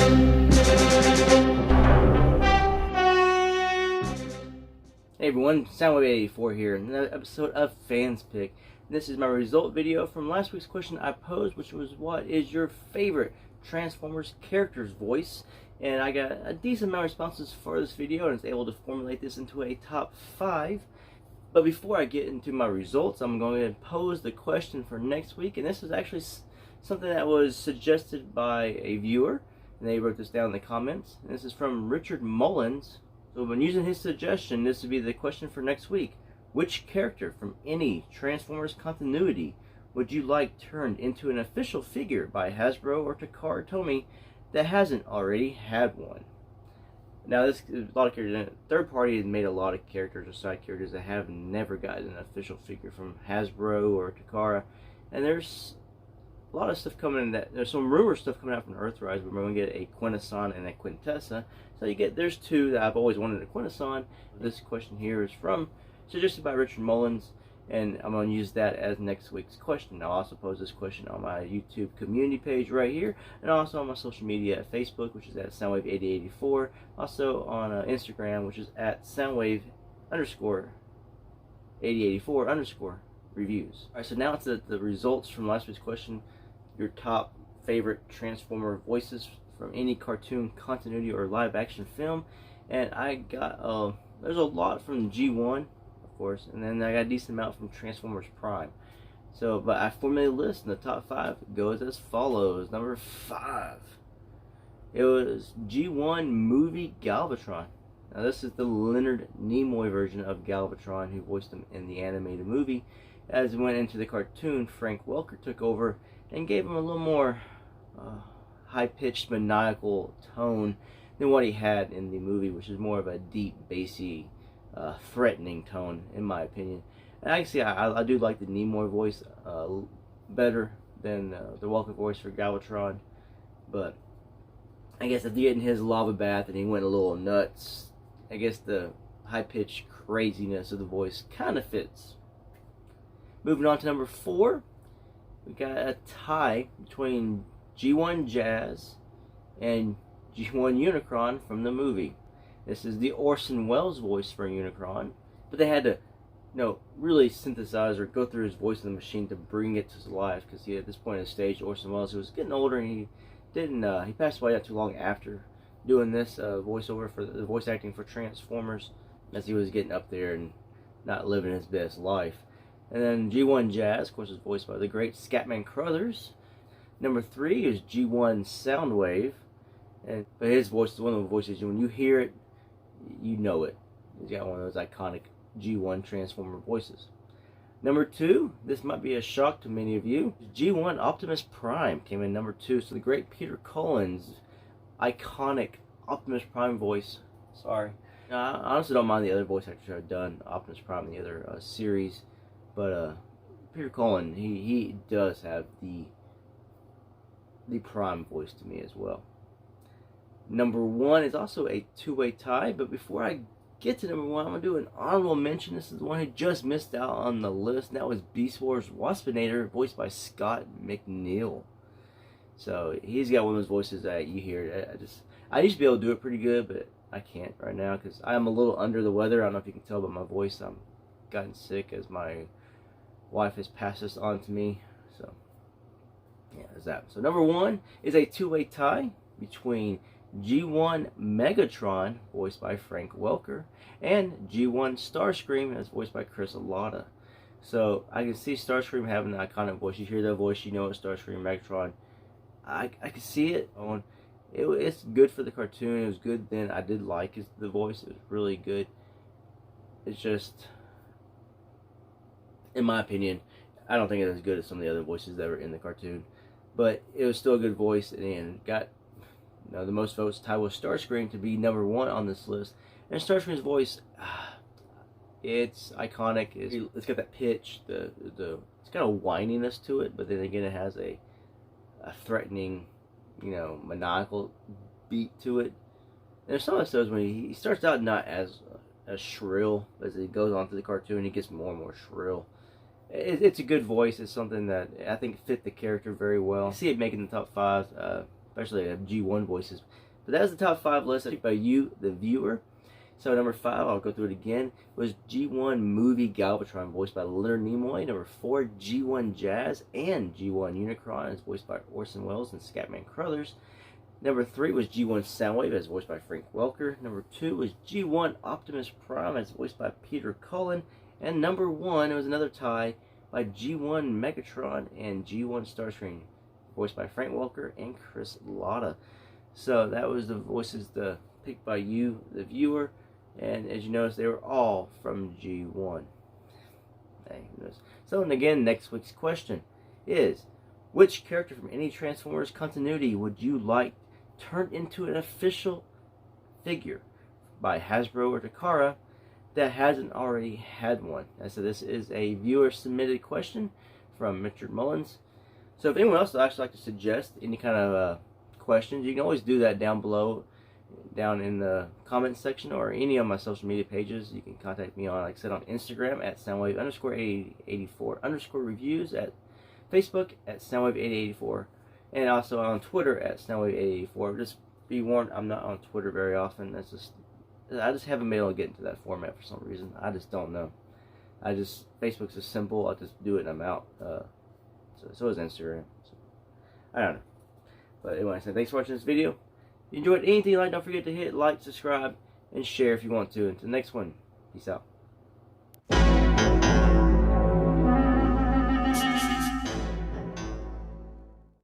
Hey everyone, Soundwave84 here, another episode of Fans Pick. This is my result video from last week's question I posed, which was, what is your favorite Transformers character's voice? And I got a decent amount of responses for this video, and I was able to formulate this into a top 5. But before I get into my results, I'm going to pose the question for next week, and this is actually something that was suggested by a viewer, and they wrote this down in the comments. And this is from Richard Mullens. So when using his suggestion, this would be the question for next week. Which character from any Transformers continuity would you like turned into an official figure by Hasbro or Takara Tomy that hasn't already had one? Now, there's a lot of characters. Third party has made a lot of characters or side characters that have never gotten an official figure from Hasbro or Takara, and there's a lot of stuff coming in. There's some rumor stuff coming out from Earthrise. We're going to get a Quintesson and a Quintessa. So there's two that I've always wanted a Quintesson. This question here is suggested by Richard Mullens, and I'm going to use that as next week's question. I'll also pose this question on my YouTube community page right here, and also on my social media at Facebook, which is at Soundwave8084. Also on Instagram, which is at Soundwave_8084_reviews. Alright, so now it's the results from last week's question. Your top favorite Transformer voices from any cartoon continuity or live action film. And I got there's a lot from G1, of course, and then I got a decent amount from Transformers Prime. So, but I formulated a list, and the top 5 goes as follows. Number 5, it was G1 movie Galvatron. Now this is the Leonard Nimoy version of Galvatron, who voiced him in the animated movie. As it went into the cartoon, Frank Welker took over and gave him a little more high-pitched, maniacal tone than what he had in the movie, which is more of a deep, bassy, threatening tone, in my opinion. And actually, I do like the Nimoy voice better than the Welker voice for Galvatron. But I guess if you're getting his lava bath and he went a little nuts, I guess the high-pitched craziness of the voice kind of fits. Moving on to number 4, we got a tie between G1 Jazz and G1 Unicron from the movie. This is the Orson Welles voice for Unicron, but they had to, really synthesize or go through his voice in the machine to bring it to life, because at this point in the stage, Orson Welles was getting older, and he passed away not too long after doing this voiceover for the voice acting for Transformers, as he was getting up there and not living his best life. And then G1 Jazz, of course, is voiced by the great Scatman Crothers. Number 3 is G1 Soundwave, but his voice is one of the voices, when you hear it, you know it. He's got one of those iconic G1 Transformer voices. Number 2, this might be a shock to many of you, G1 Optimus Prime came in number 2. So the great Peter Cullen's iconic Optimus Prime voice. Sorry. Now, I honestly don't mind the other voice actors who have done Optimus Prime in the other series, but Peter Cullen, he does have the Prime voice to me as well. Number 1 is also a two-way tie, but before I get to number 1, I'm going to do an honorable mention. This is the one who just missed out on the list, and that was Beast Wars Waspinator, voiced by Scott McNeil. So he's got one of those voices that you hear. I used to be able to do it pretty good, but I can't right now because I'm a little under the weather. I don't know if you can tell by my voice. I'm gotten sick as my wife has passed this on to me. So yeah, there's that. So number 1 is a two-way tie between G1 Megatron, voiced by Frank Welker, and G1 Starscream, that's voiced by Chris Latta. So I can see Starscream having an iconic voice. You hear that voice, you know it's Starscream, Megatron. I can see it on. It's good for the cartoon. It was good then. I did like the voice. It was really good. It's just, in my opinion, I don't think it's as good as some of the other voices that were in the cartoon. But it was still a good voice, and got the most votes, tied with Starscream to be number 1 on this list. And Starscream's voice, it's iconic. It's got that pitch, it's got a whininess to it, but then again, it has a threatening, maniacal beat to it. And there's some episodes when he starts out not as shrill as he goes on to the cartoon. He gets more and more shrill. It's a good voice. It's something that I think fit the character very well. I see it making the top 5. especially G1 voices. But that was the top 5 list picked by you, the viewer. So number 5, I'll go through it again, was G1 Movie Galvatron, voiced by Leonard Nimoy. Number 4, G1 Jazz and G1 Unicron, as voiced by Orson Welles and Scatman Crothers. Number 3 was G1 Soundwave, as voiced by Frank Welker. Number 2 was G1 Optimus Prime, as voiced by Peter Cullen. And number 1, it was another tie, by G1 Megatron and G1 Starscream, voiced by Frank Welker and Chris Latta. So that was the voices picked by you, the viewer. And as you notice, they were all from G1. So, and again, next week's question is, which character from any Transformers continuity would you like turned into an official figure by Hasbro or Takara that hasn't already had one? And so this is a viewer submitted question from Richard Mullens. So if anyone else would actually like to suggest any kind of questions, you can always do that down below, down in the comments section, or any of my social media pages. You can contact me on, like I said, on Instagram at Soundwave_884_reviews, at Facebook at Soundwave884, and also on Twitter at Soundwave884. Just be warned, I'm not on Twitter very often. I just haven't been able to get into that format for some reason. I just don't know. Facebook's just simple. I just do it and I'm out. So is Instagram. So, I don't know. But anyway, so thanks for watching this video. If you enjoyed anything you like, don't forget to hit like, subscribe, and share if you want to. Until the next one, peace out.